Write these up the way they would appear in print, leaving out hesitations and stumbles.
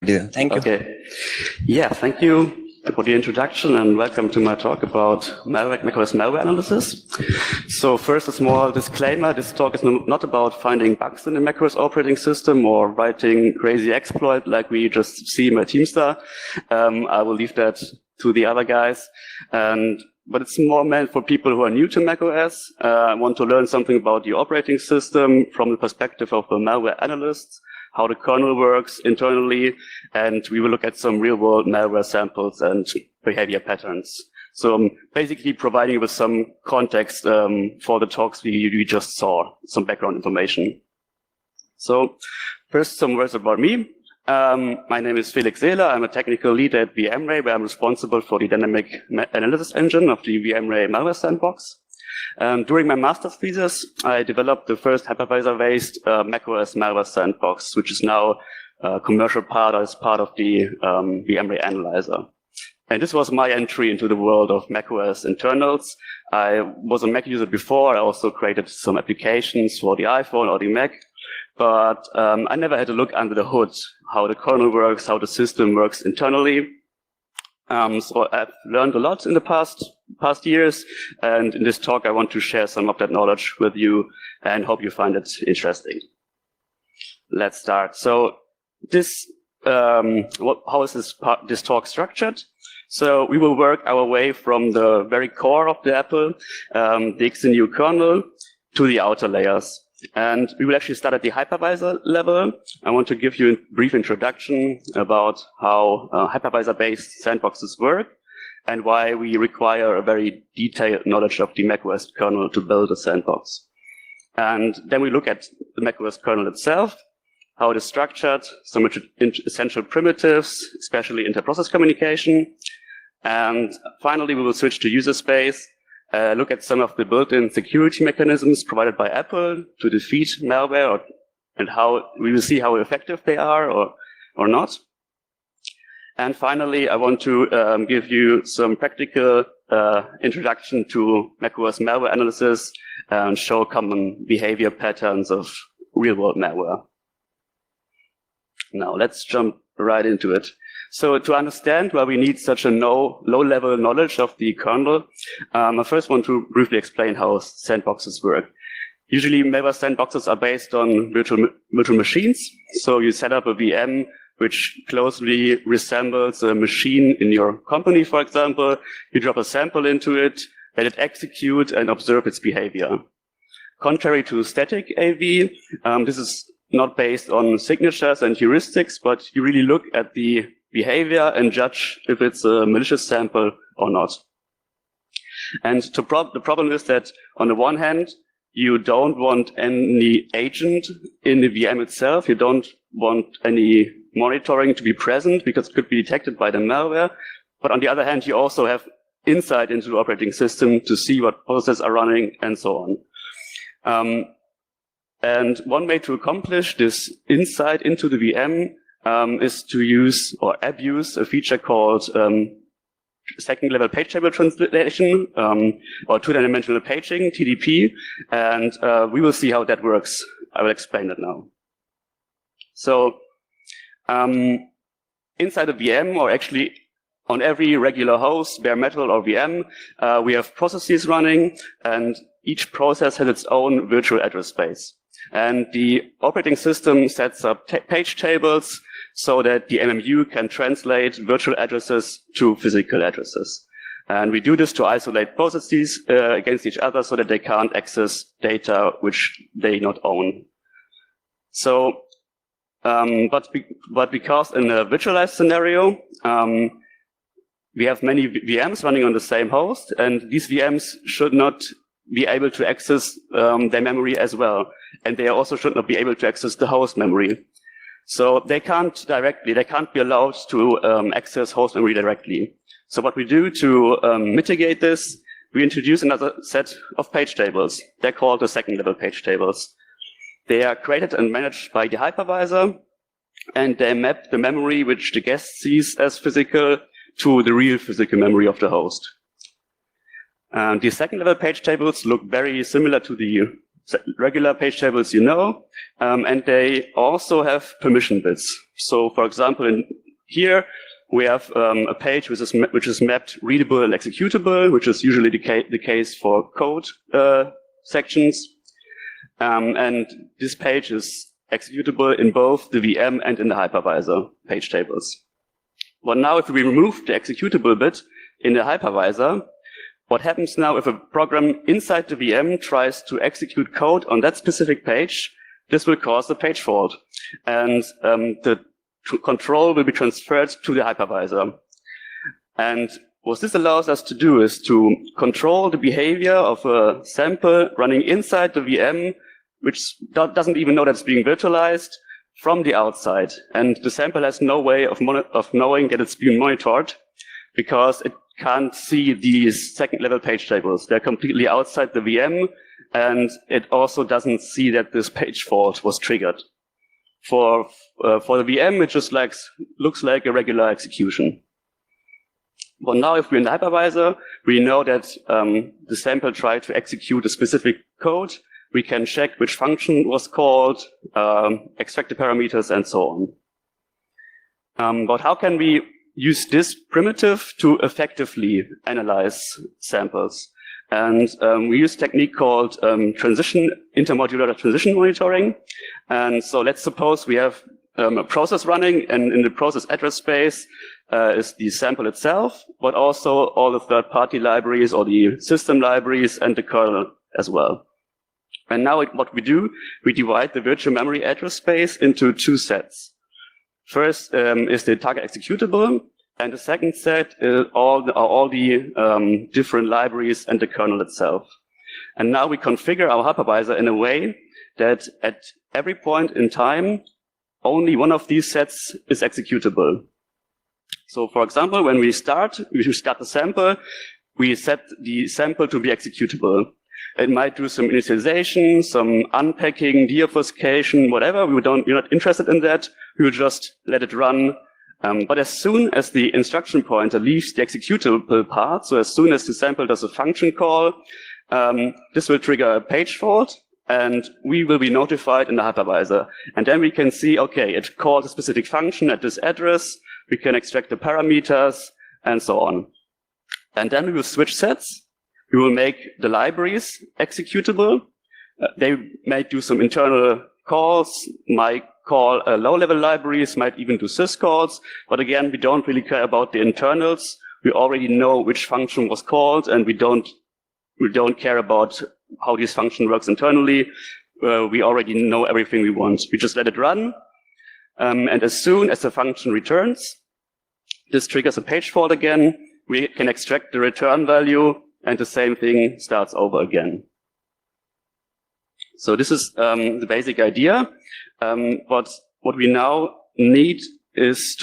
Thank you. Okay. Yeah, thank you for the introduction and welcome to my talk about macOS malware analysis. So first, a small disclaimer. This talk is not about finding bugs in the macOS operating system or writing crazy exploit like we just see in my Teamstar. I will leave that to the other guys. But it's more meant for people who are new to macOS, want to learn something about the operating system from the perspective of the malware analysts, how the kernel works internally, and we will look at some real-world malware samples and behavior patterns. So I'm basically providing you with some context for the talks we just saw, some background information. So first, some words about me. My name is Felix Seele. I'm a technical lead at VMware, where I'm responsible for the dynamic analysis engine of the VMware malware sandbox. During my master's thesis, I developed the first hypervisor-based macOS malware sandbox, which is now a commercial part as part of the VMware analyzer. And this was my entry into the world of macOS internals. I was a Mac user before. I also created some applications for the iPhone or the Mac. But I never had to look under the hood, how the kernel works, how the system works internally. So I've learned a lot in the past years, and in this talk I want to share some of that knowledge with you and hope you find it interesting. Let's start. So how is this talk structured? So we will work our way from the very core of the Apple, the XNU kernel, to the outer layers. And we will actually start at the hypervisor level. I want to give you a brief introduction about how hypervisor-based sandboxes work and why we require a very detailed knowledge of the macOS kernel to build a sandbox. And then we look at the macOS kernel itself, how it is structured, some essential primitives, especially inter-process communication. And finally, we will switch to user space, look at some of the built-in security mechanisms provided by Apple to defeat malware, and how we will see how effective they are or not. And finally, I want to give you some practical introduction to macOS malware analysis and show common behavior patterns of real-world malware. Now, let's jump right into it. So to understand why we need such a low-level knowledge of the kernel, I first want to briefly explain how sandboxes work. Usually, malware sandboxes are based on virtual machines. So you set up a VM which closely resembles a machine in your company, for example. You drop a sample into it, let it execute and observe its behavior. Contrary to static AV, this is not based on signatures and heuristics, but you really look at the behavior and judge if it's a malicious sample or not. And the problem is that on the one hand, you don't want any agent in the VM itself. You don't want any monitoring to be present because it could be detected by the malware. But on the other hand, you also have insight into the operating system to see what processes are running and so on. And one way to accomplish this insight into the VM is to use or abuse a feature called second-level page table translation or two-dimensional paging, TDP, and we will see how that works. I will explain that now. So inside a VM, or actually on every regular host, bare metal or VM, we have processes running, and each process has its own virtual address space. And the operating system sets up page tables so that the MMU can translate virtual addresses to physical addresses. And we do this to isolate processes against each other so that they can't access data which they not own. So, but because in a virtualized scenario, we have many VMs running on the same host, and these VMs should not be able to access their memory as well. And they also should not be able to access the host memory. So they can't be allowed to access host memory directly. So what we do to mitigate this, we introduce another set of page tables. They're called the second-level page tables. They are created and managed by the hypervisor, and they map the memory which the guest sees as physical to the real physical memory of the host. The second-level page tables look very similar to the regular page tables, and they also have permission bits. So, for example, here we have a page which is mapped readable and executable, which is usually the case for code sections. And this page is executable in both the VM and in the hypervisor page tables. But now if we remove the executable bit in the hypervisor, what happens now if a program inside the VM tries to execute code on that specific page, this will cause a page fault. And the control will be transferred to the hypervisor. And what this allows us to do is to control the behavior of a sample running inside the VM, which doesn't even know that it's being virtualized, from the outside. And the sample has no way of knowing that it's being monitored because it can't see these second-level page tables. They're completely outside the VM, and it also doesn't see that this page fault was triggered. For the VM, it just looks like a regular execution. But now if we're in the hypervisor, we know that the sample tried to execute a specific code. We can check which function was called, extract the parameters, and so on. But how can we use this primitive to effectively analyze samples? And we use a technique called intermodular transition monitoring. And so let's suppose we have a process running, and in the process address space is the sample itself, but also all the third-party libraries or the system libraries and the kernel as well. And now what we do, we divide the virtual memory address space into two sets. First is the target executable, and the second set is all the different libraries and the kernel itself. And now we configure our hypervisor in a way that at every point in time, only one of these sets is executable. So, for example, when we start the sample, we set the sample to be executable. It might do some initialization, some unpacking, deobfuscation, whatever. We're not interested in that. We will just let it run. But as soon as the instruction pointer leaves the executable part, so as soon as the sample does a function call, this will trigger a page fault, and we will be notified in the hypervisor. And then we can see, okay, it called a specific function at this address. We can extract the parameters, and so on. And then we will switch sets. We will make the libraries executable. They might do some internal calls, might call low-level libraries, might even do syscalls. But again, we don't really care about the internals. We already know which function was called, and we don't care about how this function works internally. We already know everything we want. We just let it run. And as soon as the function returns, this triggers a page fault again. We can extract the return value, and the same thing starts over again. So this is the basic idea. What we now need is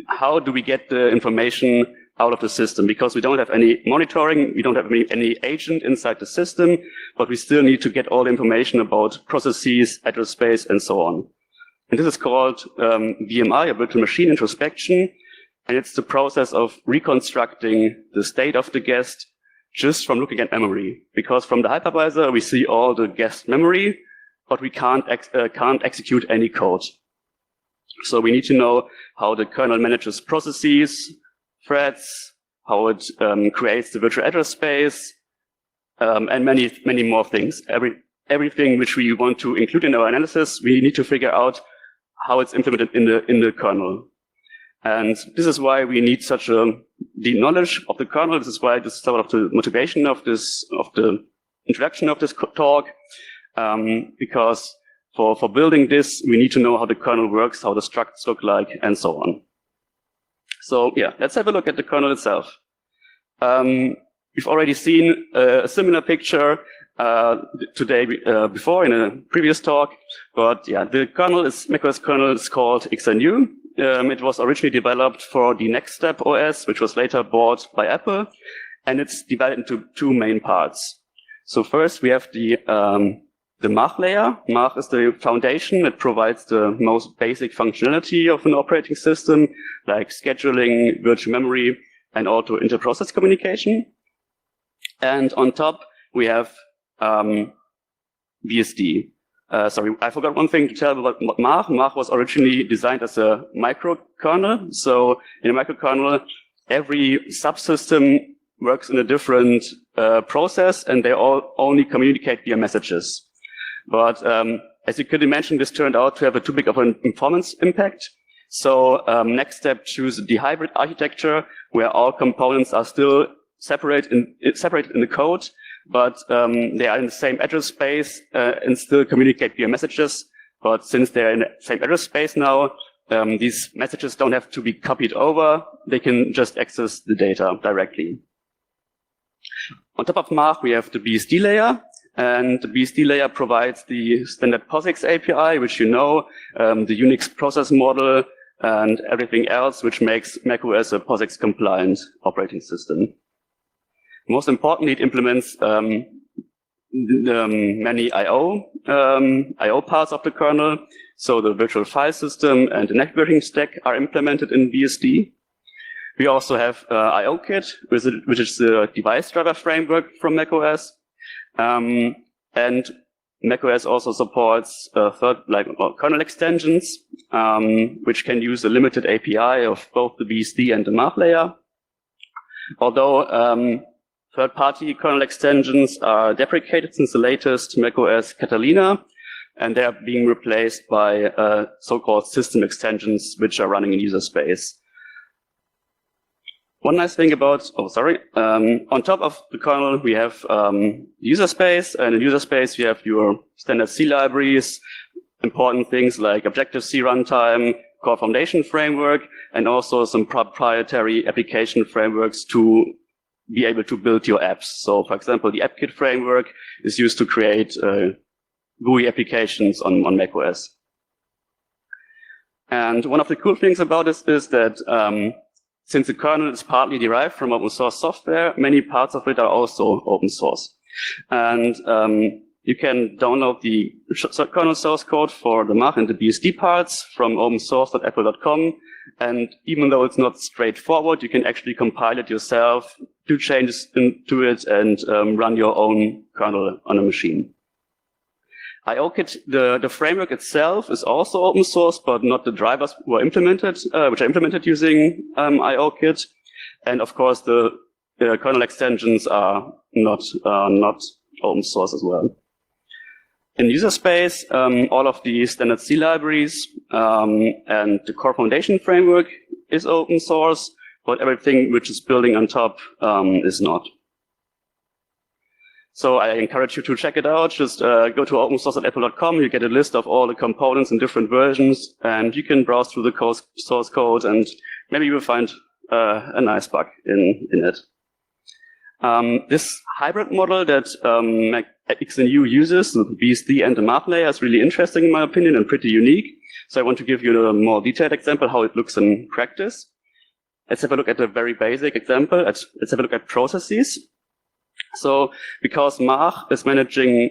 how do we get the information out of the system? Because we don't have any monitoring, we don't have any agent inside the system, but we still need to get all the information about processes, address space, and so on. And this is called VMI, or virtual machine introspection. And it's the process of reconstructing the state of the guest just from looking at memory. Because from the hypervisor, we see all the guest memory, but we can't execute any code. So we need to know how the kernel manages processes, threads, how it creates the virtual address space, and many more things. Everything which we want to include in our analysis, we need to figure out how it's implemented in the kernel. And this is why we need such deep knowledge of the kernel. This is why this is sort of the motivation of the introduction of this talk. Because for building this, we need to know how the kernel works, how the structs look like, and so on. So yeah, let's have a look at the kernel itself. We've already seen a similar picture today before in a previous talk, but yeah, the kernel macOS kernel is called XNU. It was originally developed for the Next Step OS, which was later bought by Apple, and it's divided into two main parts. So first we have the Mach layer. Mach is the foundation that provides the most basic functionality of an operating system, like scheduling, virtual memory, and also inter-process communication. And on top, we have BSD. Sorry, I forgot one thing to tell about Mach. Mach was originally designed as a microkernel. So in a microkernel, every subsystem works in a different process, and they all only communicate via messages. But as you could imagine, this turned out to have too big of an performance impact. So next step, choose the hybrid architecture, where all components are still separated in the code, but they are in the same address space and still communicate via messages. But since they're in the same address space now, these messages don't have to be copied over. They can just access the data directly. On top of Mach, we have the BSD layer. And the BSD layer provides the standard POSIX API, which you know, the Unix process model, and everything else, which makes macOS a POSIX compliant operating system. Most importantly, it implements many I/O parts of the kernel. So the virtual file system and the networking stack are implemented in BSD. We also have IOKit, which is the device driver framework from macOS. And macOS also supports kernel extensions, which can use a limited API of both the BSD and the Mach layer. Although third-party kernel extensions are deprecated since the latest macOS Catalina, and they are being replaced by so-called system extensions, which are running in user space. One nice thing about, on top of the kernel, we have user space, and in user space, you have your standard C libraries, important things like Objective-C runtime, Core Foundation framework, and also some proprietary application frameworks to be able to build your apps. So, for example, the AppKit framework is used to create GUI applications on macOS. And one of the cool things about this is that since the kernel is partly derived from open source software, many parts of it are also open source. And you can download the kernel source code for the Mach and the BSD parts from opensource.apple.com. And even though it's not straightforward, you can actually compile it yourself, do changes to it, and run your own kernel on a machine. IOKit, the framework itself is also open source, but not the drivers who are implemented, which are implemented using IOKit. And of course, the kernel extensions are not open source as well. In user space, all of the standard C libraries and the Core Foundation framework is open source, but everything which is building on top is not. So I encourage you to check it out. Just go to opensource.apple.com. You get a list of all the components in different versions, and you can browse through the source code, and maybe you will find a nice bug in it. This hybrid model that XNU uses, the BSD and the Mach layer, is really interesting in my opinion and pretty unique. So I want to give you a more detailed example how it looks in practice. Let's have a look at a very basic example. Let's have a look at processes. So because Mach is managing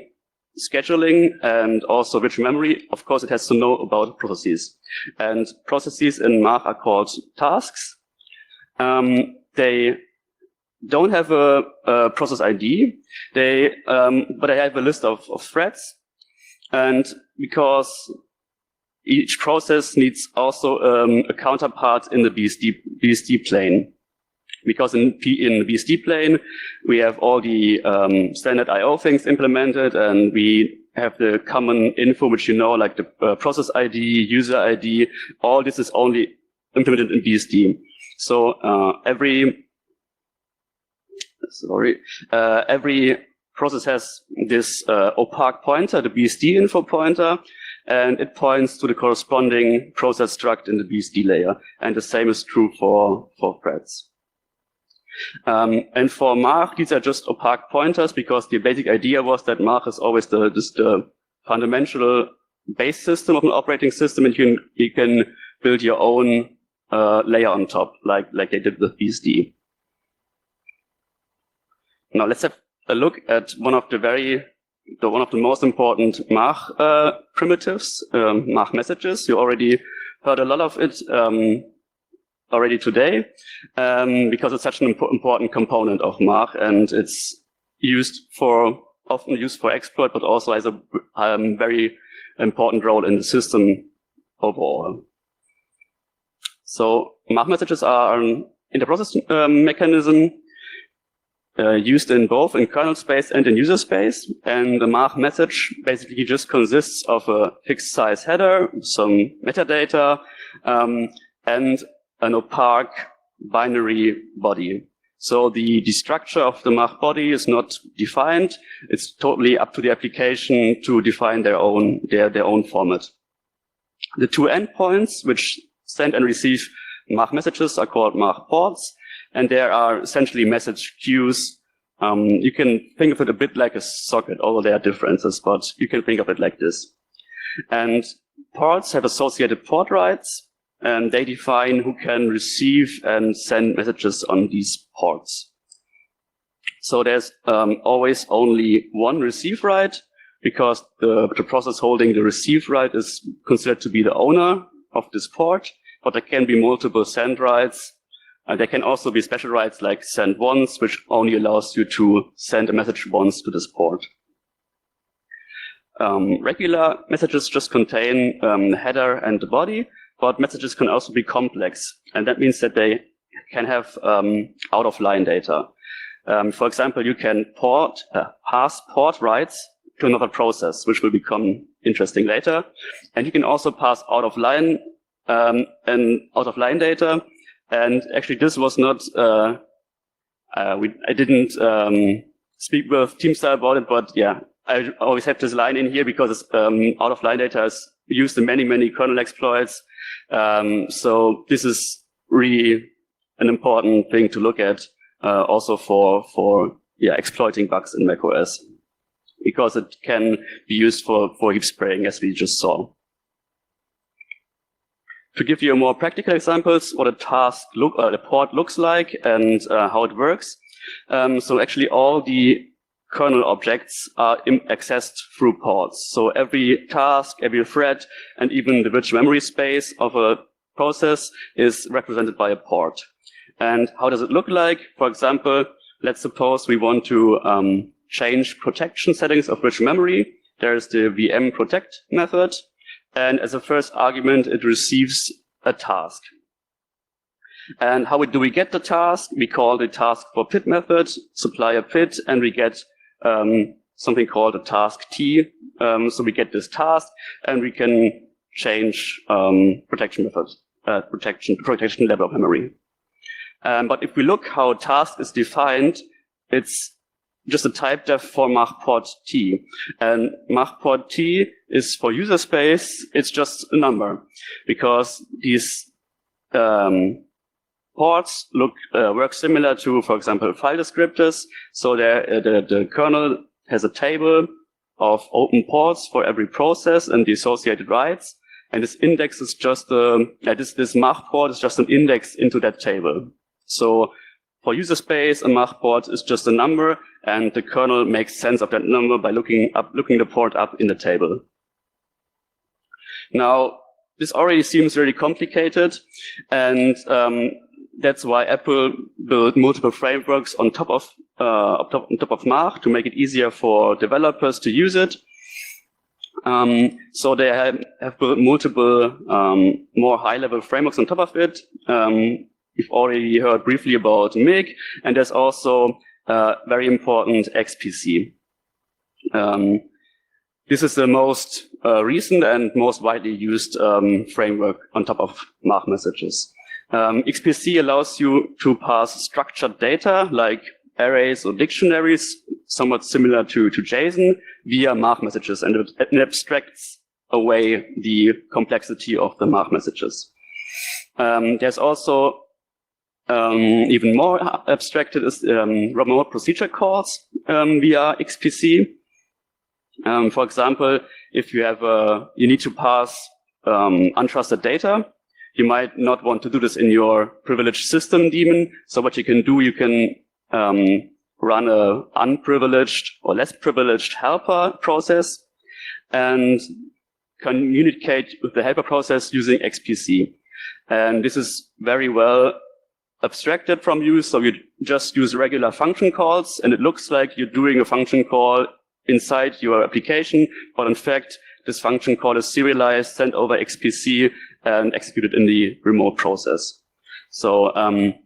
scheduling and also virtual memory, of course, it has to know about processes. And processes in Mach are called tasks. They don't have a process ID, but they have a list of threads. And because each process needs also a counterpart in the BSD plane. Because in the BSD plane, we have all the standard I/O things implemented, and we have the common info, which you know, like the process ID, user ID. All this is only implemented in BSD. So every process has this opaque pointer, the BSD info pointer, and it points to the corresponding process struct in the BSD layer. And the same is true for threads. And for Mach, these are just opaque pointers because the basic idea was that Mach is always the fundamental base system of an operating system, and you can build your own layer on top, like they did with BSD. Now let's have a look at one of the most important Mach primitives, Mach messages. You already heard a lot of it already today, because it's such an important component of Mach, and it's used for often used for exploit, but also has a very important role in the system overall. So MAC messages are an interprocess mechanism used in both in kernel space and in user space. And the MAC message basically just consists of a fixed size header, some metadata, and an opaque binary body. So the structure of the MAC body is not defined. It's totally up to the application to define their own format. The two endpoints which send and receive MAC messages are called MAC ports, and there are essentially message queues. You can think of it a bit like a socket, although there are differences, but you can think of it like this. And ports have associated port rights, and they define who can receive and send messages on these ports. So there's always only one receive right, because the process holding the receive right is considered to be the owner of this port, but there can be multiple send rights. And there can also be special rights like send once, which only allows you to send a message once to this port. Regular messages just contain the header and the body, but messages can also be complex. And that means that they can have out-of-line data. For example, you can pass port rights to another process, which will become interesting later. And you can also pass out-of-line data. And actually, this was not, I didn't speak with TeamStyle about it, but yeah, I always have this line in here because out-of-line data is used in many, many kernel exploits. So this is really an important thing to look at, also for exploiting bugs in macOS, because it can be used for heap spraying, as we just saw. To give you more practical examples, what a port looks like and how it works. So actually all the kernel objects are accessed through ports. So every task, every thread, and even the virtual memory space of a process is represented by a port. And how does it look like? For example, let's suppose we want to change protection settings of virtual memory. There's the VM protect method. And as a first argument, it receives a task. And how do we get the task? We call the task for PID method, supply a PID, and we get something called a task T. So we get this task, and we can change protection method, protection level of memory. But if we look how task is defined, it's just a type def for MAC port T. And MAC port T is for user space, it's just a number, because these ports work similar to, for example, file descriptors. So the kernel has a table of open ports for every process and the associated rights. And this index is just this MAC port is just an index into that table. So for user space, a MAC port is just a number, and the kernel makes sense of that number by looking the port up in the table. Now, this already seems really complicated, and that's why Apple built multiple frameworks on top of MAC to make it easier for developers to use it. So they have built multiple more high-level frameworks on top of it. We've already heard briefly about MIG, and there's also very important XPC. This is the most recent and most widely used framework on top of MAC messages. XPC allows you to pass structured data like arrays or dictionaries, somewhat similar to JSON, via MAC messages, and it abstracts away the complexity of the MAC messages. There's also even more abstracted is remote procedure calls via XPC. For example, if you need to pass untrusted data, you might not want to do this in your privileged system daemon. So what you can do, you can run a unprivileged or less privileged helper process and communicate with the helper process using XPC. And this is very well abstracted from you, so you just use regular function calls, and it looks like you're doing a function call inside your application, but in fact, this function call is serialized, sent over XPC, and executed in the remote process. So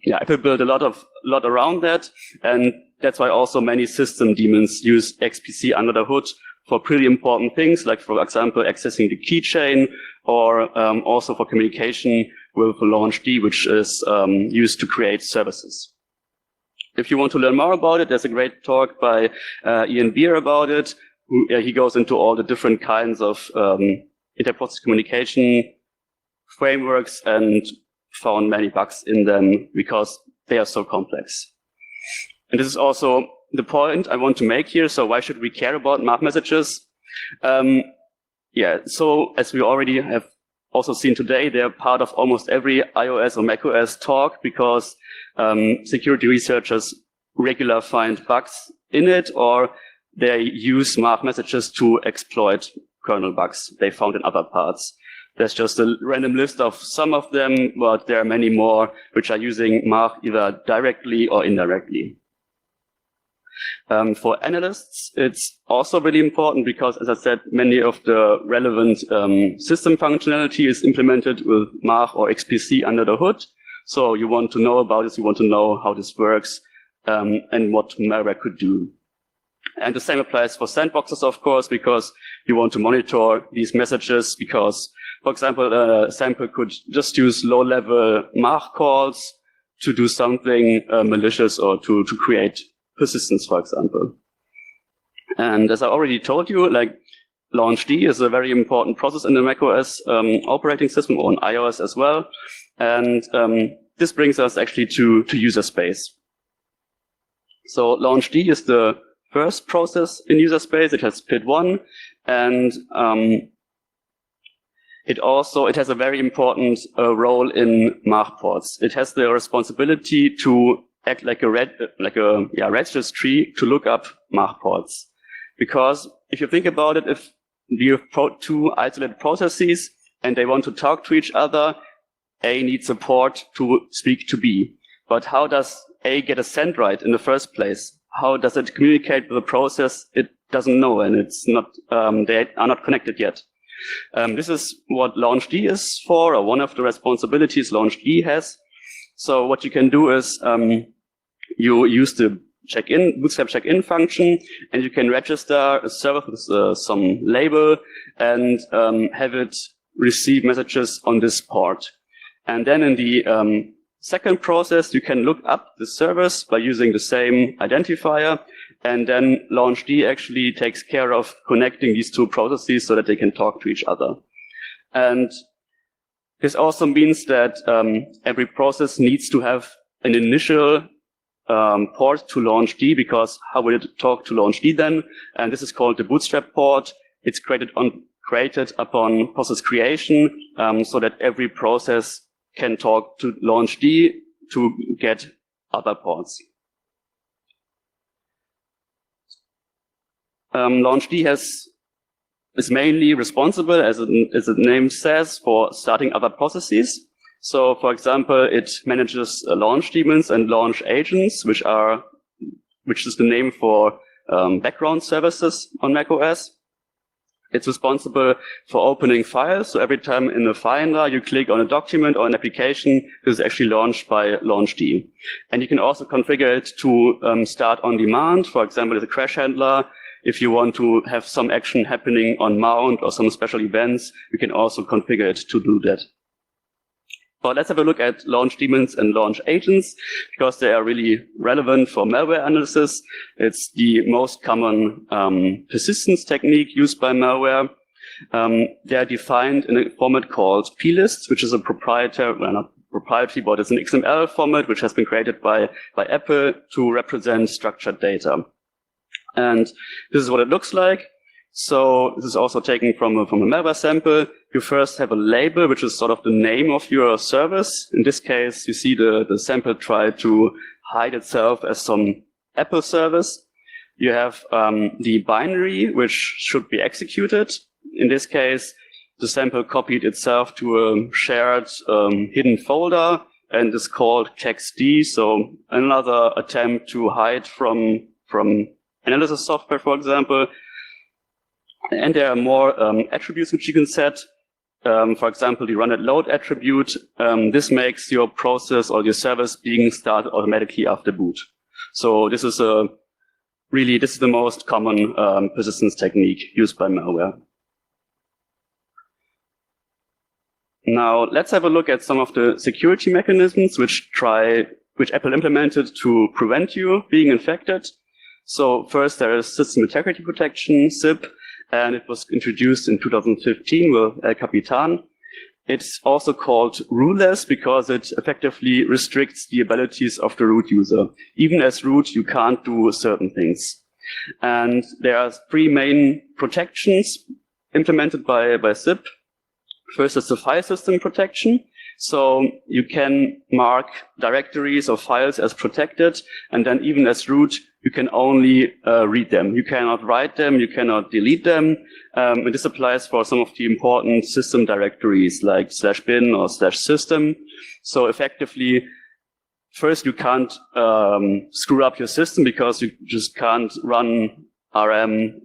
yeah, Apple built a lot around that, and that's why also many system daemons use XPC under the hood for pretty important things, like for example, accessing the keychain, or also for communication with LaunchD, which is used to create services. If you want to learn more about it, there's a great talk by Ian Beer about it. He goes into all the different kinds of inter-process communication frameworks and found many bugs in them because they are so complex. And this is also the point I want to make here. So why should we care about mark messages? Yeah, so as we already have also seen today, they're part of almost every iOS or macOS talk because security researchers regularly find bugs in it, or they use mark messages to exploit kernel bugs they found in other parts. There's just a random list of some of them, but there are many more which are using mark either directly or indirectly. For analysts, it's also really important because, as I said, many of the relevant system functionality is implemented with mark or XPC under the hood. So you want to know about this, you want to know how this works, and what malware could do. And the same applies for sandboxes, of course, because you want to monitor these messages because, for example, a sample could just use low-level mark calls to do something malicious or to create persistence, for example. And as I already told you, like LaunchD is a very important process in the macOS operating system, or on iOS as well. And this brings us actually to user space. So LaunchD is the first process in user space. It has PID1, and it has a very important role in mark ports. It has the responsibility to act like a registry to look up mark ports. Because if you think about it, if you have two isolated processes and they want to talk to each other, A needs a port to speak to B. But how does A get a send right in the first place? How does it communicate with the process it doesn't know, and it's not, they are not connected yet. This is what LaunchD is for, or one of the responsibilities LaunchD has. So what you can do is you use the bootstrap check-in function, and you can register a server with some label and have it receive messages on this port. And then in the second process, you can look up the service by using the same identifier, and then LaunchD actually takes care of connecting these two processes so that they can talk to each other. And this also means that every process needs to have an initial port to LaunchD, because how will it talk to LaunchD then? And this is called the bootstrap port. It's created upon process creation, so that every process can talk to LaunchD to get other ports. LaunchD is mainly responsible, as the name says, for starting other processes. So, for example, it manages launch daemons and launch agents, which is the name for background services on macOS. It's responsible for opening files. So every time in the Finder you click on a document or an application, this is actually launched by LaunchD. And you can also configure it to start on demand. For example, as a crash handler, if you want to have some action happening on mount or some special events, you can also configure it to do that. But let's have a look at launch daemons and launch agents, because they are really relevant for malware analysis. It's the most common persistence technique used by malware. They are defined in a format called plist, which is a proprietary, well, not proprietary, but it's an XML format which has been created by Apple to represent structured data. And this is what it looks like. So this is also taken from a malware sample. You first have a label, which is sort of the name of your service. In this case, you see the sample try to hide itself as some Apple service. You have the binary, which should be executed. In this case, the sample copied itself to a shared hidden folder and is called kexd. So another attempt to hide from analysis software, for example. And there are more attributes which you can set. For example, the run at load attribute. This makes your process or your service being started automatically after boot. So this is the most common persistence technique used by malware. Now let's have a look at some of the security mechanisms which Apple implemented to prevent you being infected. So first there is System Integrity Protection, SIP, and it was introduced in 2015 with El Capitan. It's also called ruleless because it effectively restricts the abilities of the root user. Even as root, you can't do certain things. And there are three main protections implemented by SIP. First is the file system protection. So you can mark directories or files as protected, and then even as root, you can only read them. You cannot write them, you cannot delete them. And this applies for some of the important system directories like /bin or /system. So effectively, first you can't screw up your system because you just can't run rm/.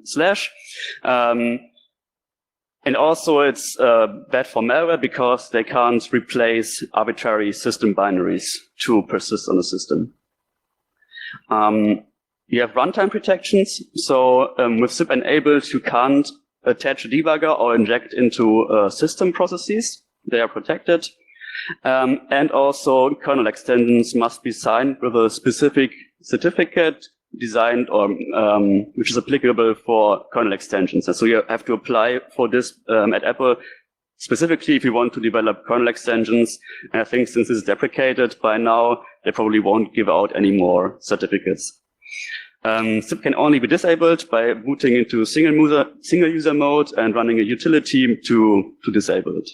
And also it's bad for malware because they can't replace arbitrary system binaries to persist on the system. You have runtime protections. So with SIP enabled, you can't attach a debugger or inject into system processes. They are protected. And also kernel extensions must be signed with a specific certificate designed or which is applicable for kernel extensions. And so you have to apply for this at Apple specifically if you want to develop kernel extensions. And I think since this is deprecated by now, they probably won't give out any more certificates. SIP can only be disabled by booting into single user mode and running a utility to disable it.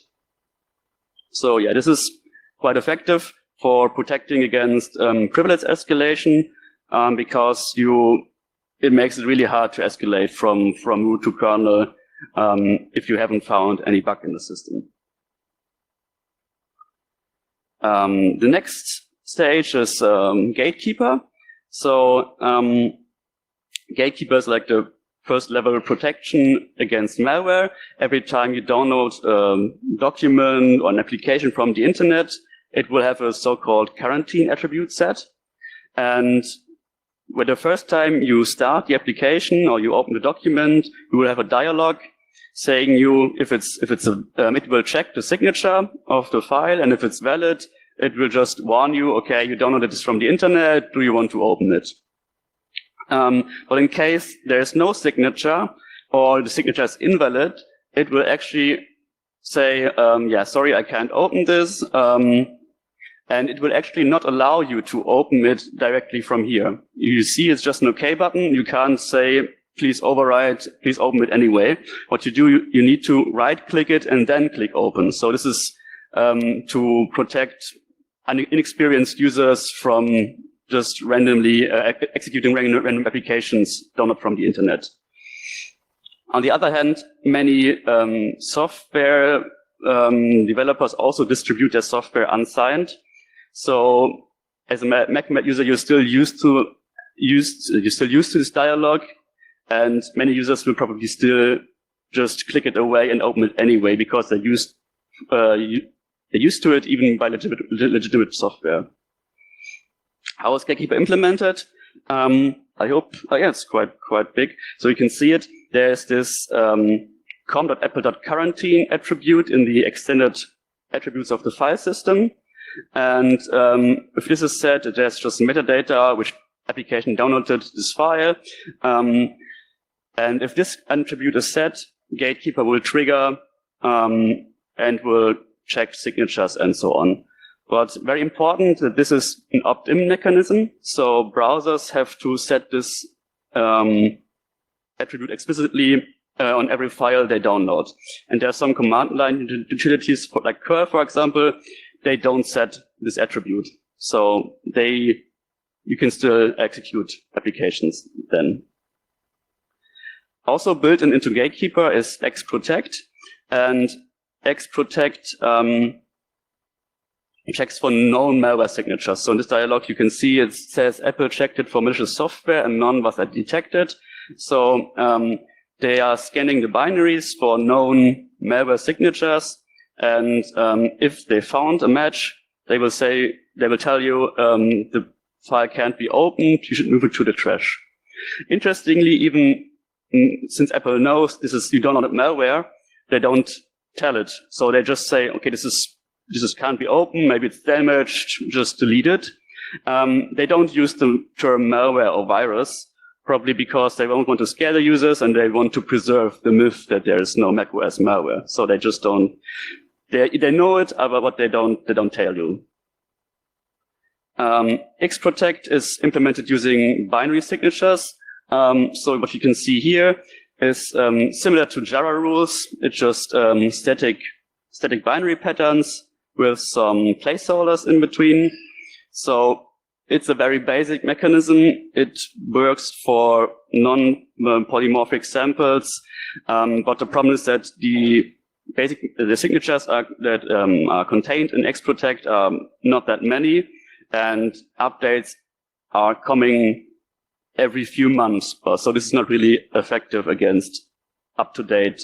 So yeah, this is quite effective for protecting against privilege escalation. Because it makes it really hard to escalate from root to kernel if you haven't found any bug in the system. The next stage is gatekeeper. So gatekeeper is like the first level protection against malware. Every time you download a document or an application from the internet, it will have a so-called quarantine attribute set. And when the first time you start the application or you open the document, you will have a dialog saying it will check the signature of the file, and if it's valid, it will just warn you, okay, you downloaded this from the internet, do you want to open it? But in case there is no signature or the signature is invalid, it will actually say, yeah, sorry, I can't open this. And it will actually not allow you to open it directly from here. You see it's just an OK button. You can't say, please override, please open it anyway. What you do, you need to right-click it and then click open. So this is to protect inexperienced users from just randomly executing random applications downloaded from the internet. On the other hand, many software developers also distribute their software unsigned. So as a Mac user, you're still used to this dialog, and many users will probably still just click it away and open it anyway because they're used to it even by legitimate software. How is Gatekeeper implemented? I hope, yeah, it's quite big. So you can see it. There's this com.apple.quarantine attribute in the extended attributes of the file system. And if this is set, there's just metadata, which application downloaded this file. And if this attribute is set, Gatekeeper will trigger and will check signatures and so on. But very important that this is an opt-in mechanism. So browsers have to set this attribute explicitly on every file they download. And there are some command line utilities, like curl, for example, they don't set this attribute. So you can still execute applications then. Also built into Gatekeeper is xprotect. And xprotect checks for known malware signatures. So in this dialog, you can see it says Apple checked it for malicious software and none was detected. So they are scanning the binaries for known malware signatures, and if they found a match, they will tell you the file can't be opened, you should move it to the trash. Interestingly, even since Apple knows you downloaded malware, they don't tell it. So they just say, okay, this can't be opened, maybe it's damaged, just delete it. They don't use the term malware or virus, probably because they don't want to scare the users and they want to preserve the myth that there is no macOS malware. So they just don't, they know it, but they don't tell you. Xprotect is implemented using binary signatures. So what you can see here is similar to Java rules. It's just static binary patterns with some placeholders in between. So it's a very basic mechanism. It works for non-polymorphic samples, but the problem is that the signatures that are contained in Xprotect are not that many, and updates are coming every few months. So this is not really effective against up-to-date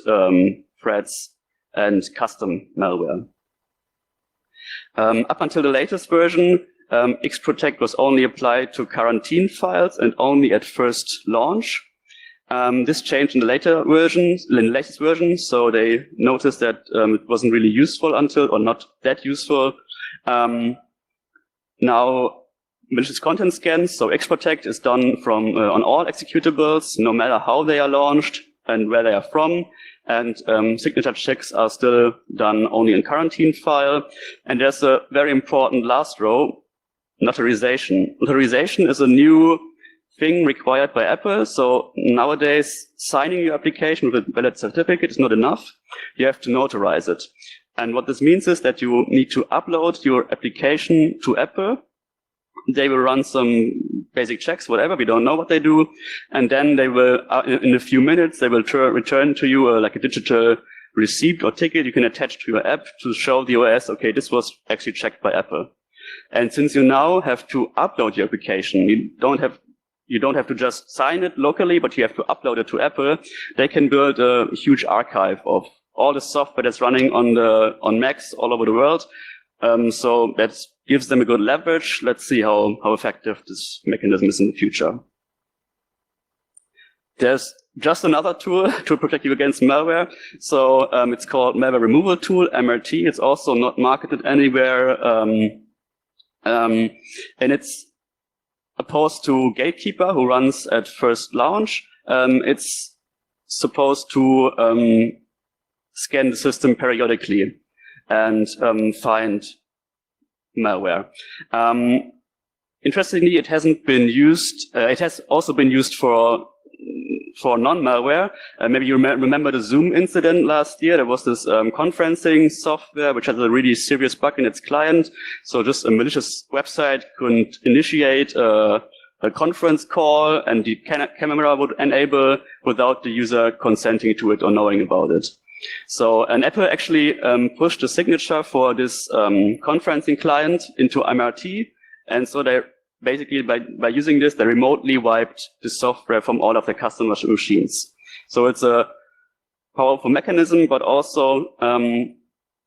threats and custom malware. Up until the latest version, Xprotect was only applied to quarantine files and only at first launch. This changed in the latest version, so they noticed that it wasn't really useful or not that useful. Now, malicious content scans, so Xprotect is done from on all executables, no matter how they are launched and where they are from. And signature checks are still done only in quarantine file. And there's a very important last row, notarization. Notarization is a new thing required by Apple. So nowadays, signing your application with a valid certificate is not enough. You have to notarize it. And what this means is that you need to upload your application to Apple. They will run some basic checks, whatever, we don't know what they do. And then they will, in a few minutes, they will return to you like a digital receipt or ticket you can attach to your app to show the OS, okay, this was actually checked by Apple. And since you now have to upload your application, you don't have to just sign it locally, but you have to upload it to Apple. They can build a huge archive of all the software that's running on Macs all over the world. So that gives them a good leverage. Let's see how effective this mechanism is in the future. There's just another tool to protect you against malware. So it's called Malware Removal Tool, MRT. It's also not marketed anywhere. And it's opposed to Gatekeeper, who runs at first launch. It's supposed to scan the system periodically and find malware. Interestingly, it hasn't been used. It has also been used for non-malware. Maybe you remember the Zoom incident last year. There was this conferencing software which has a really serious bug in its client. So just a malicious website could initiate a conference call, and the camera would enable without the user consenting to it or knowing about it. So, and Apple actually pushed the signature for this conferencing client into MRT, and so they basically by using this, they remotely wiped the software from all of their customers' machines. So it's a powerful mechanism, but also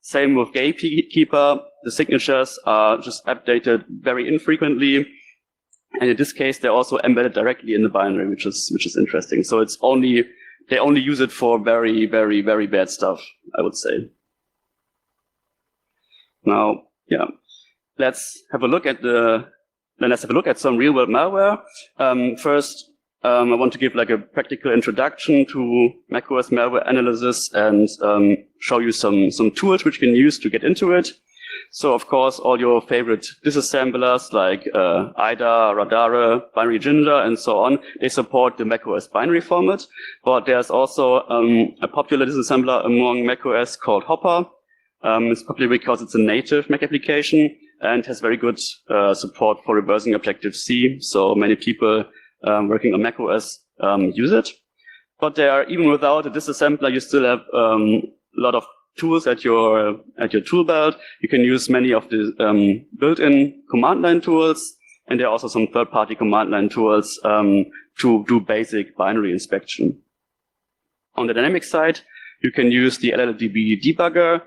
same with Gatekeeper, the signatures are just updated very infrequently, and in this case, they're also embedded directly in the binary, which is interesting. So it's they only use it for very, very, very bad stuff, I would say. Now, yeah, let's have a look at some real-world malware. First, I want to give like a practical introduction to macOS malware analysis and show you some tools which you can use to get into it. So, of course, all your favorite disassemblers like IDA, Radare, Binary Ginger, and so on, they support the macOS binary format. But there's also a popular disassembler among macOS called Hopper. It's popular because it's a native Mac application and has very good support for reversing Objective-C. So many people working on macOS use it. But even without a disassembler, you still have a lot of tools at your tool belt. You can use many of the built-in command line tools, and there are also some third-party command line tools to do basic binary inspection. On the dynamic side, you can use the LLDB debugger.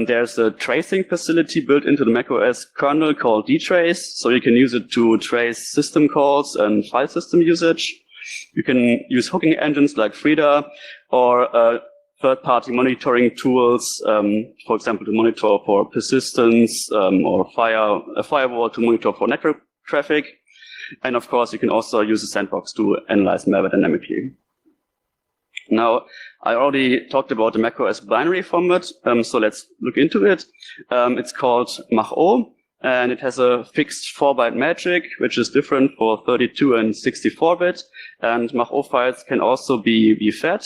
There's a tracing facility built into the macOS kernel called dtrace, so you can use it to trace system calls and file system usage. You can use hooking engines like Frida or third-party monitoring tools, for example, to monitor for persistence or a firewall to monitor for network traffic. And of course, you can also use a sandbox to analyze malware dynamically. Now, I already talked about the macOS binary format, so let's look into it. It's called macO, and it has a fixed 4-byte magic, which is different for 32 and 64-bit. And macO files can also be fed.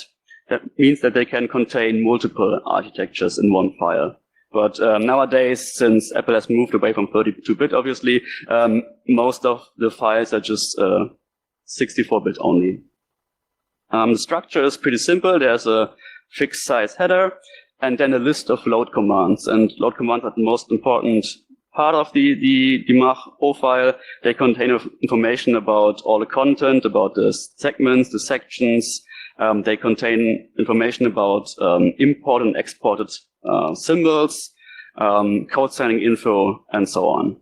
That means that they can contain multiple architectures in one file. But nowadays, since Apple has moved away from 32-bit, obviously, most of the files are just 64-bit only. The structure is pretty simple. There's a fixed size header and then a list of load commands. And load commands are the most important part of the macO file. They contain information about all the content, about the segments, the sections. They contain information about import and exported symbols, code signing info, and so on.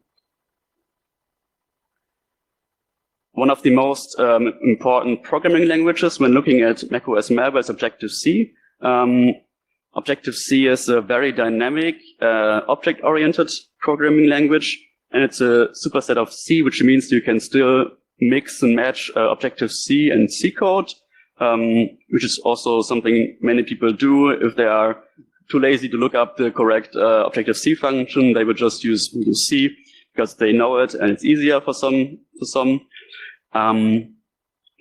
One of the most important programming languages when looking at macOS malware is Objective-C. Objective-C is a very dynamic, object-oriented programming language, and it's a superset of C, which means you can still mix and match Objective-C and C code, which is also something many people do. If they are too lazy to look up the correct Objective-C function, they would just use C because they know it and it's easier for some.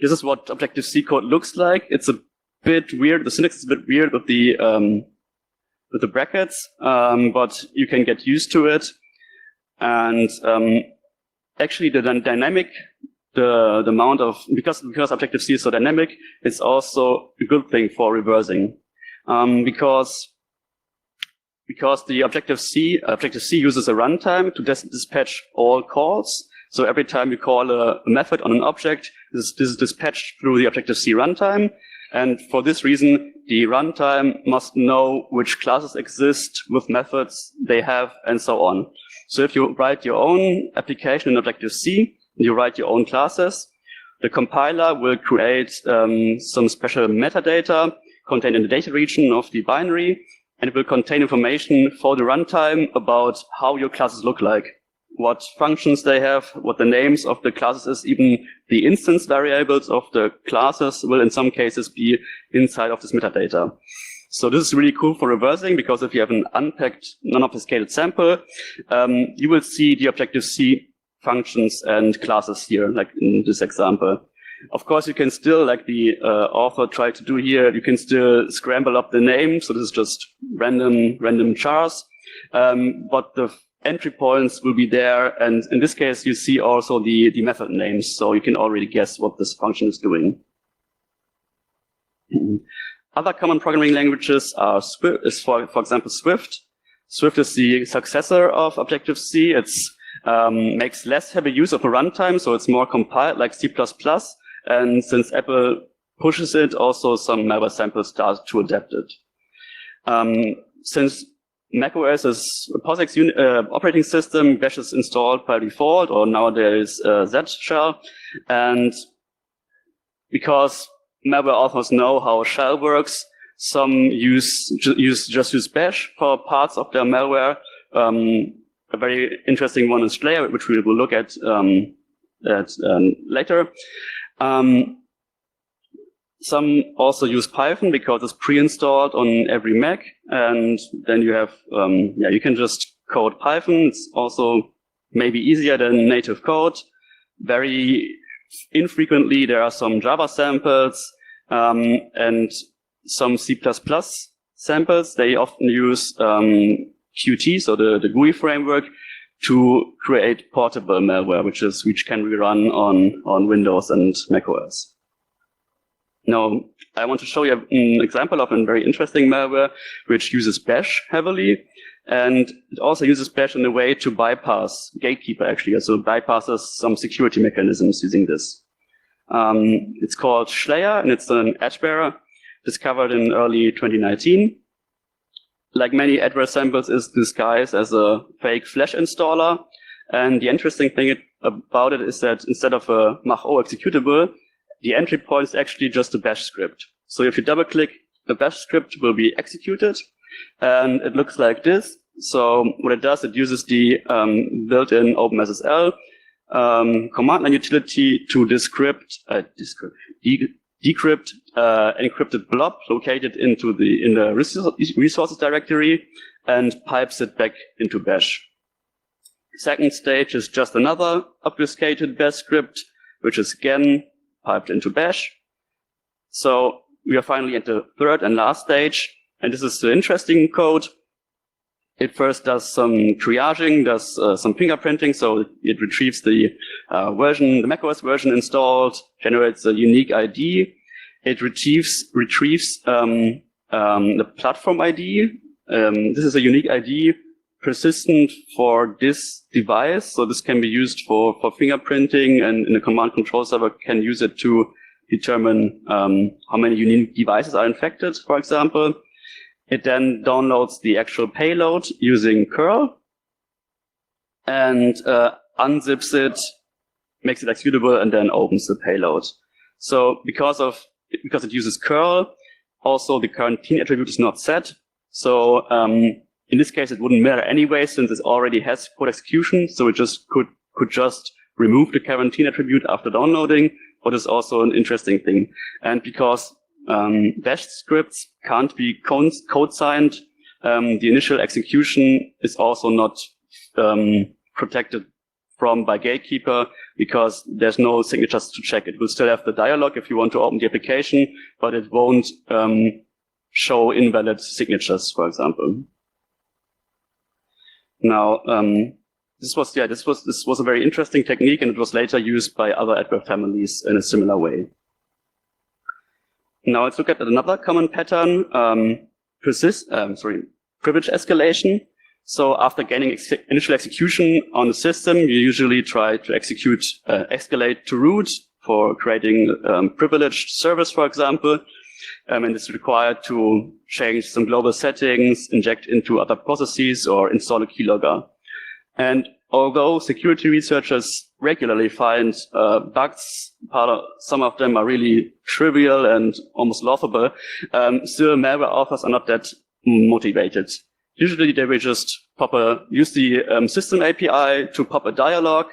This is what Objective-C code looks like. It's a bit weird. The syntax is a bit weird with the brackets, but you can get used to it. And actually, the dynamic, the amount of because Objective-C is so dynamic, it's also a good thing for reversing, because the Objective-C uses a runtime to dispatch all calls. So every time you call a method on an object, this is dispatched through the Objective-C runtime. And for this reason, the runtime must know which classes exist with methods they have and so on. So if you write your own application in Objective-C, you write your own classes, the compiler will create some special metadata contained in the data region of the binary, and it will contain information for the runtime about how your classes look like, what functions they have, what the names of the classes is. Even the instance variables of the classes will in some cases be inside of this metadata. So this is really cool for reversing, because if you have an unpacked, non-obfuscated sample, you will see the Objective-C functions and classes here, like in this example. Of course, you can still, like the author tried to do here, you can still scramble up the name. So this is just random chars. But the entry points will be there, and in this case, you see also the method names, so you can already guess what this function is doing. Other common programming languages are for example, Swift. Swift is the successor of Objective-C. It's makes less heavy use of a runtime, so it's more compiled like C++. And since Apple pushes it, also some malware samples start to adapt it. Since macOS is a POSIX operating system, Bash is installed by default, or nowadays Z shell. And because malware authors know how shell works, some just use Bash for parts of their malware. A very interesting one is Slayer, which we will look at later. Some also use Python because it's pre-installed on every Mac, and then you have, you can just code Python. It's also maybe easier than native code. Very infrequently, there are some Java samples and some C++ samples. They often use Qt, so the GUI framework, to create portable malware, which can be run on Windows and macOS. Now, I want to show you an example of a very interesting malware which uses Bash heavily, and it also uses Bash in a way to bypass Gatekeeper, actually. So it bypasses some security mechanisms using this. It's called Slayer, and it's an edge bearer. discovered in early 2019. Like many adverse samples, is disguised as a fake Flash installer. And the interesting thing about it is that instead of a macOS executable, the entry point is actually just a bash script. So if you double click, the bash script will be executed, and it looks like this. So what it does, it uses the built-in OpenSSL command line utility to decrypt encrypted blob located in the resources directory and pipes it back into bash. Second stage is just another obfuscated bash script, which is again piped into bash. So we are finally at the third and last stage, and this is the interesting code. It first does some triaging, does some fingerprinting, so it retrieves the version, the macOS version installed, generates a unique ID. It retrieves the platform ID. This is a unique ID persistent for this device, so this can be used for fingerprinting, and the command control server can use it to determine how many unique devices are infected, for example. It then downloads the actual payload using curl and unzips it, makes it executable, and then opens the payload. So because it uses curl, also the quarantine attribute is not set. So in this case, it wouldn't matter anyway, since it already has code execution. So it just could just remove the quarantine attribute after downloading, what is also an interesting thing. And because bash scripts can't be code signed, the initial execution is also not protected by Gatekeeper, because there's no signatures to check. It will still have the dialog if you want to open the application, but it won't show invalid signatures, for example. Now, this was a very interesting technique, and it was later used by other adware families in a similar way. Now let's look at another common pattern, privilege escalation. So after gaining initial execution on the system, you usually try to escalate to root for creating privileged service, for example. And it's required to change some global settings, inject into other processes, or install a keylogger. And although security researchers regularly find bugs, some of them are really trivial and almost laughable, still malware authors are not that motivated. Usually they will just use the system API to pop a dialog,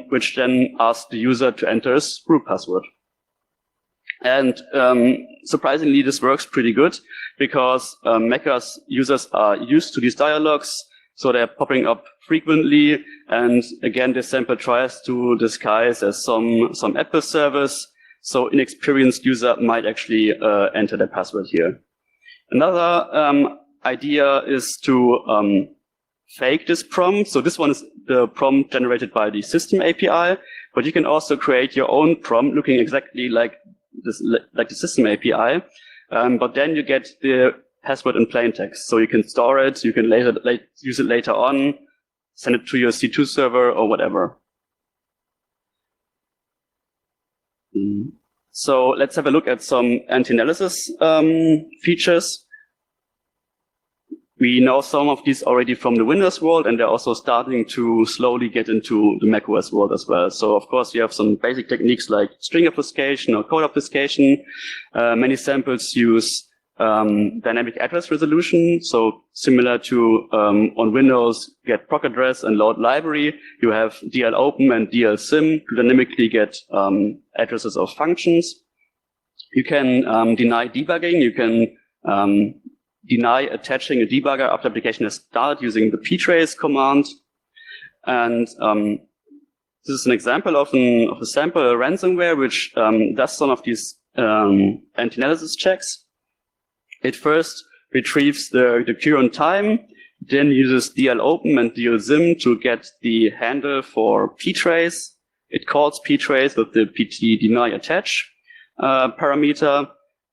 which then asks the user to enter his root password. And surprisingly, this works pretty good, because macOS users are used to these dialogues, so they're popping up frequently. And again, this sample tries to disguise as some adverse service, so inexperienced user might actually enter their password here. Another idea is to fake this prompt. So this one is the prompt generated by the system API, but you can also create your own prompt looking exactly like the system API, but then you get the password in plain text. So you can store it, you can use it later on, send it to your C2 server or whatever. So let's have a look at some anti-analysis features. We know some of these already from the Windows world, and they're also starting to slowly get into the macOS world as well. So of course, you have some basic techniques like string obfuscation or code obfuscation. Many samples use dynamic address resolution. So similar to on Windows, get proc address and load library, you have DL open and DL sim to dynamically get addresses of functions. You can deny debugging. You can deny attaching a debugger after application has started using the ptrace command. And this is an example of a sample ransomware which does some of these anti-analysis checks. It first retrieves the current time, then uses DL open and DL sim to get the handle for ptrace. It calls ptrace with the pt deny attach parameter,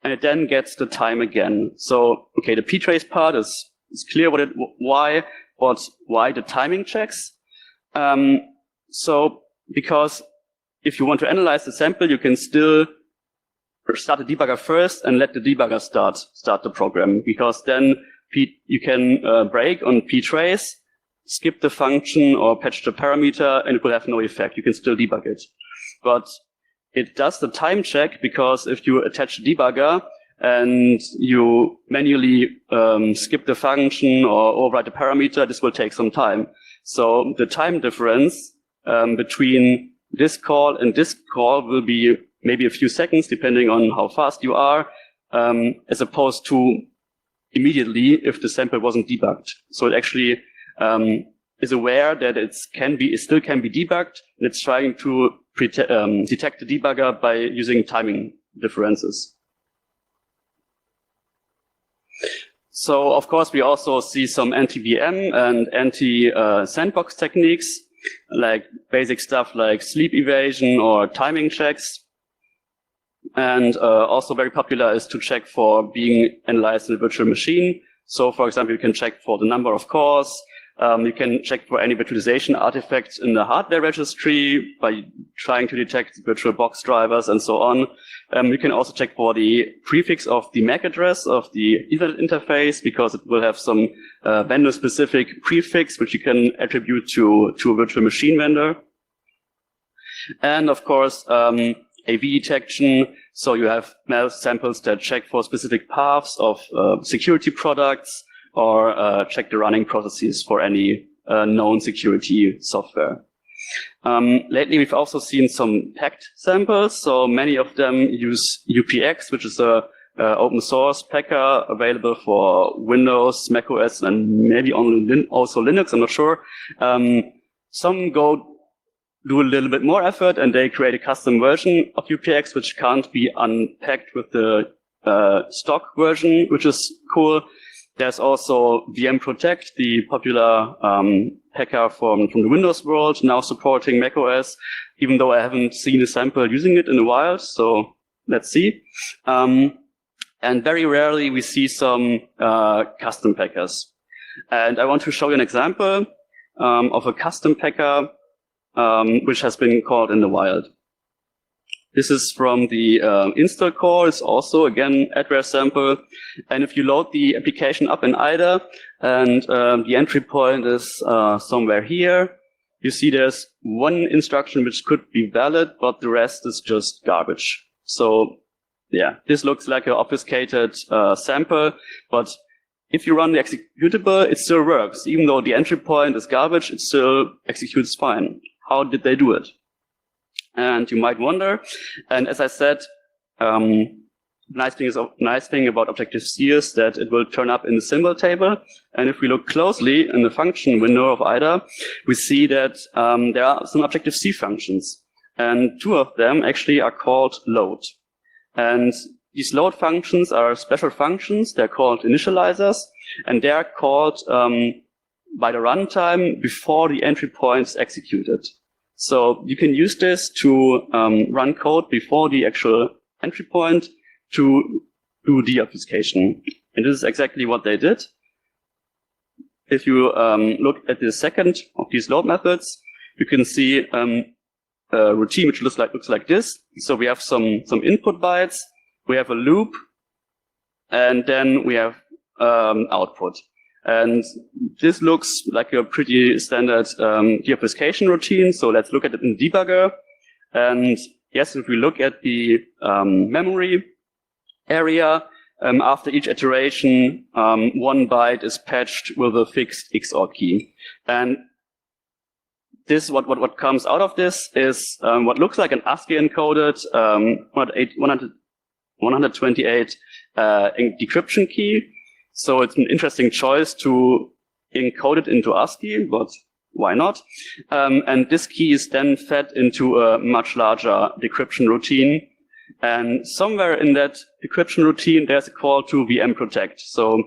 and it then gets the time again. So, okay, the ptrace part is clear why the timing checks. So, because if you want to analyze the sample, you can still start the debugger first and let the debugger start the program, because then you can break on ptrace, skip the function or patch the parameter, and it will have no effect. You can still debug it. But it does the time check, because if you attach a debugger and you manually skip the function or override the parameter, this will take some time. So the time difference between this call and this call will be maybe a few seconds, depending on how fast you are, as opposed to immediately if the sample wasn't debugged. So it actually is aware that it still can be debugged, and it's trying to detect the debugger by using timing differences. So, of course, we also see some anti-VM and anti-sandbox techniques, like basic stuff like sleep evasion or timing checks. And also very popular is to check for being analyzed in a virtual machine. So, for example, you can check for the number of cores. You can check for any virtualization artifacts in the hardware registry by trying to detect virtual box drivers and so on. You can also check for the prefix of the MAC address of the Ethernet interface, because it will have some vendor-specific prefix which you can attribute to a virtual machine vendor. And of course, AV detection. So you have mal samples that check for specific paths of security products, or check the running processes for any known security software. Lately, we've also seen some packed samples. So many of them use UPX, which is a open source packer available for Windows, macOS, and maybe also Linux. I'm not sure. Some do a little bit more effort, and they create a custom version of UPX, which can't be unpacked with the stock version, which is cool. There's also VM Protect, the popular packer from the Windows world, now supporting macOS, even though I haven't seen a sample using it in a while, so let's see. And very rarely we see some custom packers. And I want to show you an example of a custom packer which has been called in the wild. This is from the install core. It's also, again, adware sample. And if you load the application up in IDA, and the entry point is somewhere here, you see there's one instruction which could be valid, but the rest is just garbage. So yeah, this looks like an obfuscated sample, but if you run the executable, it still works. Even though the entry point is garbage, it still executes fine. How did they do it? And you might wonder, and as I said, nice thing about Objective-C is that it will turn up in the symbol table. And if we look closely in the function window of IDA, we see that there are some Objective-C functions. And two of them actually are called load. And these load functions are special functions. They're called initializers, and they're called by the runtime before the entry point is executed. So you can use this to run code before the actual entry point to do deobfuscation. And this is exactly what they did. If you look at the second of these load methods, you can see a routine which looks like this. So we have some input bytes, we have a loop, and then we have output. And this looks like a pretty standard deobfuscation routine. So let's look at it in debugger. And yes, if we look at the memory area, after each iteration, 1 byte is patched with a fixed XOR key. And this, what comes out of this is what looks like an ASCII encoded 128 decryption key. So it's an interesting choice to encode it into ASCII, but why not? And this key is then fed into a much larger decryption routine. And somewhere in that decryption routine, there's a call to VM Protect. So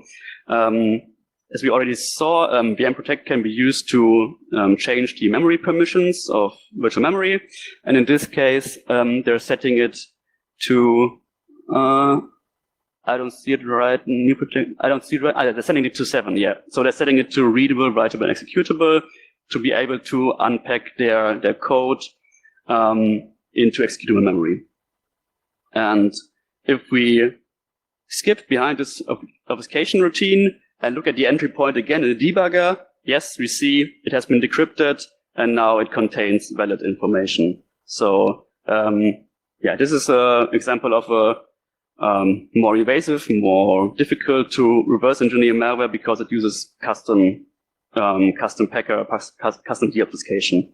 as we already saw, VM Protect can be used to change the memory permissions of virtual memory. And in this case, they're setting it to I don't see it right. New project. I don't see it right. They're setting it to 7. Yeah. So they're setting it to readable, writable, and executable to be able to unpack their code into executable memory. And if we skip behind this obfuscation routine and look at the entry point again in the debugger, yes, we see it has been decrypted, and now it contains valid information. So yeah, this is an example of a more invasive, more difficult to reverse engineer malware because it uses custom packer, custom deobfuscation.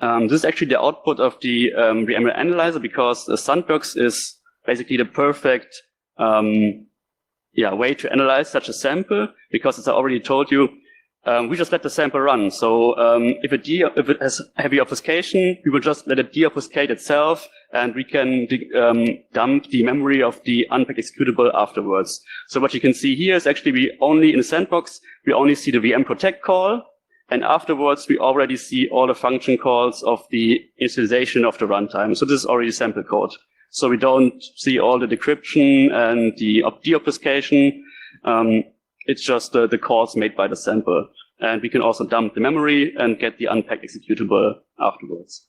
This is actually the output of the VMware analyzer, because the Sandbox is basically the perfect way to analyze such a sample, because as I already told you, we just let the sample run. So if it has heavy obfuscation, we will just let it deobfuscate itself, and we can dump the memory of the unpacked executable afterwards. So what you can see here is actually in the Sandbox, we only see the VM protect call, and afterwards we already see all the function calls of the initialization of the runtime. So this is already sample code. So we don't see all the decryption and the deobfuscation. It's just the calls made by the sample. And we can also dump the memory and get the unpacked executable afterwards.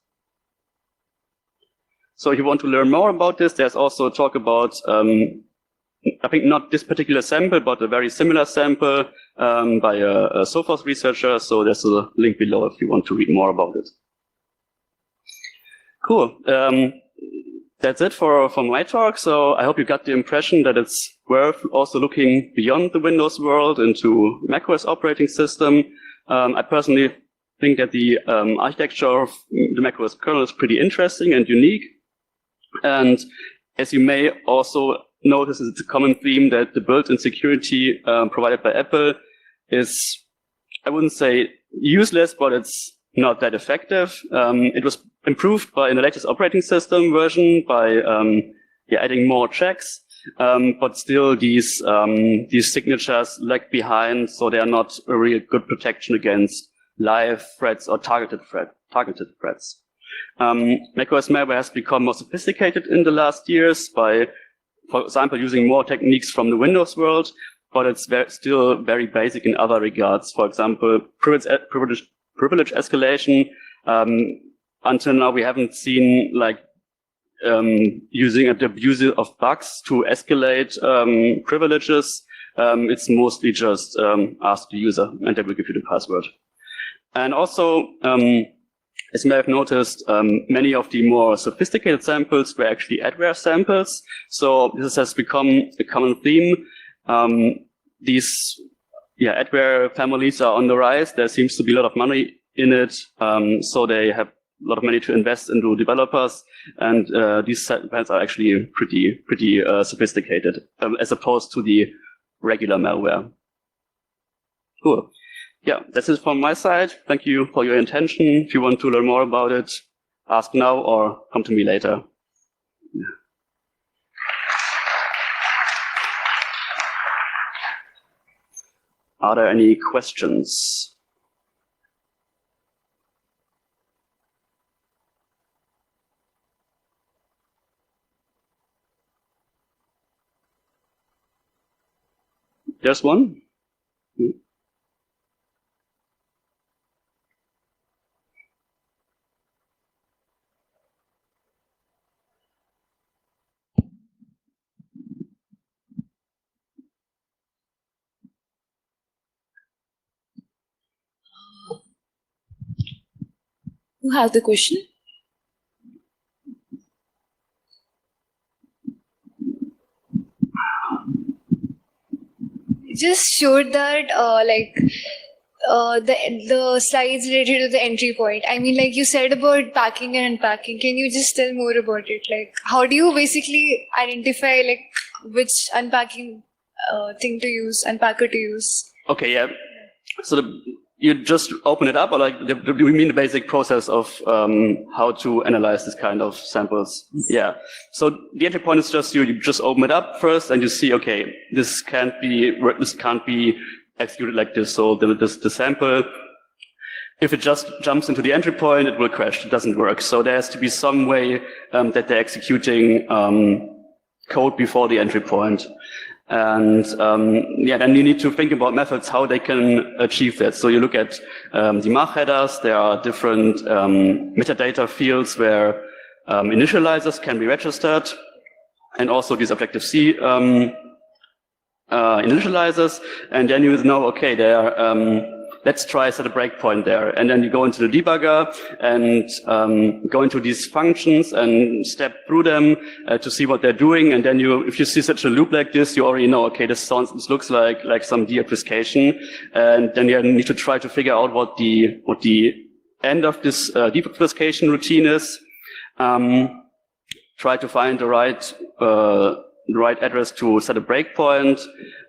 So if you want to learn more about this, there's also a talk about, I think not this particular sample, but a very similar sample by a Sophos researcher. So there's a link below if you want to read more about it. Cool. That's it for my talk. So I hope you got the impression that it's worth also looking beyond the Windows world into macOS operating system. I personally think that the architecture of the macOS kernel is pretty interesting and unique. And as you may also notice, it's a common theme that the built-in security provided by Apple is, I wouldn't say useless, but it's not that effective. It was improved in the latest operating system version by adding more checks, but still these signatures lag behind, so they are not a real good protection against live threats or targeted threats. macOS malware has become more sophisticated in the last years by, for example, using more techniques from the Windows world, but it's still very basic in other regards. For example, privilege escalation. Until now, we haven't seen using the abuse of bugs to escalate privileges. It's mostly just ask the user, and they will give you the password. And also, as you may have noticed, many of the more sophisticated samples were actually adware samples. So this has become a common theme. These adware families are on the rise. There seems to be a lot of money in it. So they have a lot of money to invest into developers. And these samples are actually pretty sophisticated as opposed to the regular malware. Cool. Yeah, that's it from my side. Thank you for your attention. If you want to learn more about it, ask now or come to me later. Are there any questions? There's one. Who has the question? You just showed that the slides related to the entry point. I mean, like you said about packing and unpacking. Can you just tell more about it? Like, how do you basically identify which unpacking thing to use, unpacker to use? Okay, yeah. So you just open it up, or do you mean the basic process of how to analyze this kind of samples? Yeah. So the entry point is just you just open it up first, and you see, okay, this can't be executed like this. So the sample, if it just jumps into the entry point, it will crash. It doesn't work. So there has to be some way that they're executing code before the entry point. And then you need to think about methods how they can achieve that. So you look at the MAC headers. There are different metadata fields where initializers can be registered. and also these Objective-C initializers, and then you know, okay, let's try set a breakpoint there, and then you go into the debugger and go into these functions and step through them to see what they're doing, and then if you see such a loop like this, you already know, okay, this looks like some deobfuscation, and then you need to try to figure out what the end of this deobfuscation routine is. Try to find the right address to set a breakpoint,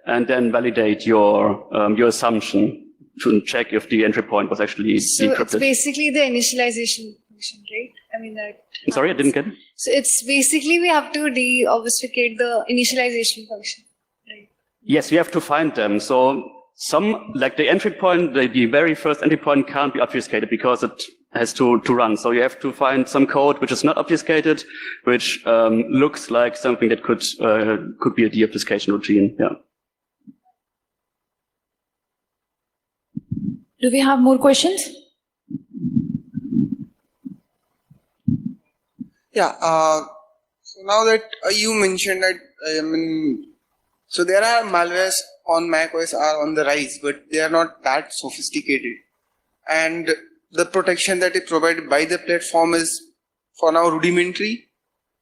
and then validate your assumption to check if the entry point was actually decrypted. So it's basically the initialization function, right? I mean that. I'm sorry, I didn't get it. So it's basically we have to deobfuscate the initialization function, right? Yes, we have to find them. So like the entry point, the very first entry point can't be obfuscated because it has to run. So you have to find some code which is not obfuscated, which looks like something that could be a deobfuscation routine. Yeah. Do we have more questions? Yeah. So now that you mentioned that, so there are malwares on macOS are on the rise, but they are not that sophisticated, and the protection that is provided by the platform is for now rudimentary.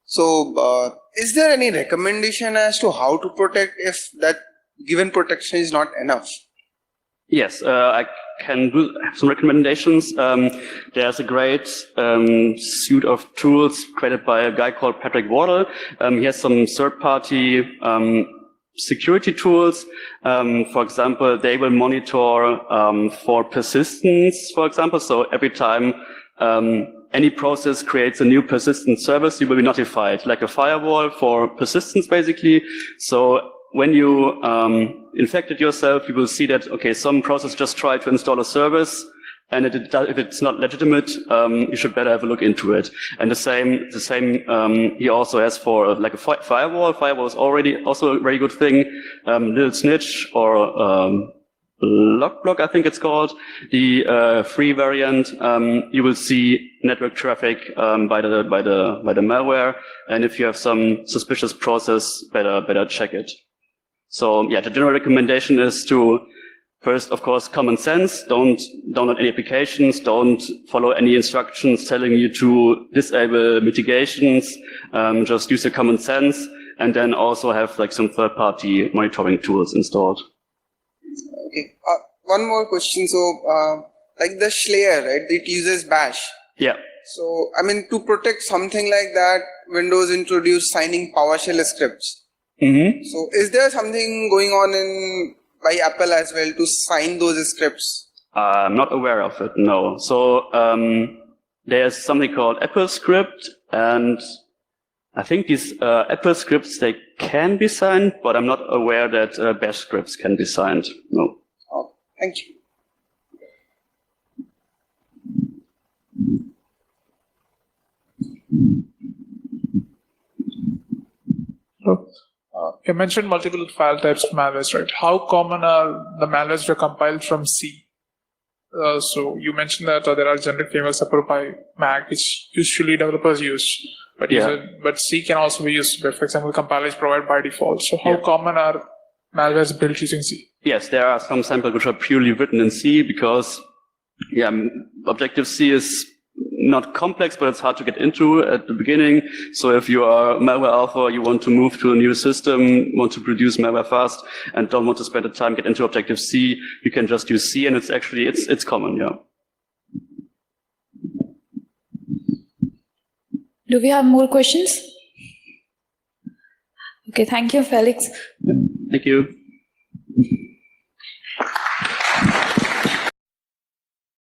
So is there any recommendation as to how to protect if that given protection is not enough? Yes, I can have some recommendations. There's a great suite of tools created by a guy called Patrick Wardle. He has some third-party security tools. For example, they will monitor for persistence, for example. So every time any process creates a new persistent service, you will be notified, like a firewall for persistence, basically. So when you infected yourself, you will see that, okay, some process just tried to install a service, and if it's not legitimate, you should better have a look into it. And the same he also has for like a firewall. Firewall is already also a very good thing. Little Snitch or Lockblock, I think it's called, the free variant. You will see network traffic by the malware, and if you have some suspicious process, better check it. So yeah, the general recommendation is to first, of course, common sense. Don't download any applications. Don't follow any instructions telling you to disable mitigations. Just use your common sense, and then also have like some third-party monitoring tools installed. Okay. One more question. So, like the Slayer, right? It uses Bash. Yeah. So, I mean, to protect something like that, Windows introduced signing PowerShell scripts. Mm-hmm. So, is there something going on by Apple as well to sign those scripts? I'm not aware of it, no. So there's something called Apple script, and I think these Apple scripts, they can be signed, but I'm not aware that Bash scripts can be signed, no. Oh, thank you. You mentioned multiple file types of malwares, right? How common are the malwares that are compiled from C? So you mentioned that there are generic frameworks approved by Mac, which usually developers use, but but C can also be used. For example, compilers provided by default. So how common are malwares built using C? Yes, there are some samples which are purely written in C because, Objective-C is not complex, but it's hard to get into at the beginning. So if you are malware alpha, you want to move to a new system, want to produce malware fast, and don't want to spend the time get into Objective-C, you can just use C, and it's actually, it's common, yeah. Do we have more questions? Okay, thank you, Felix. Thank you.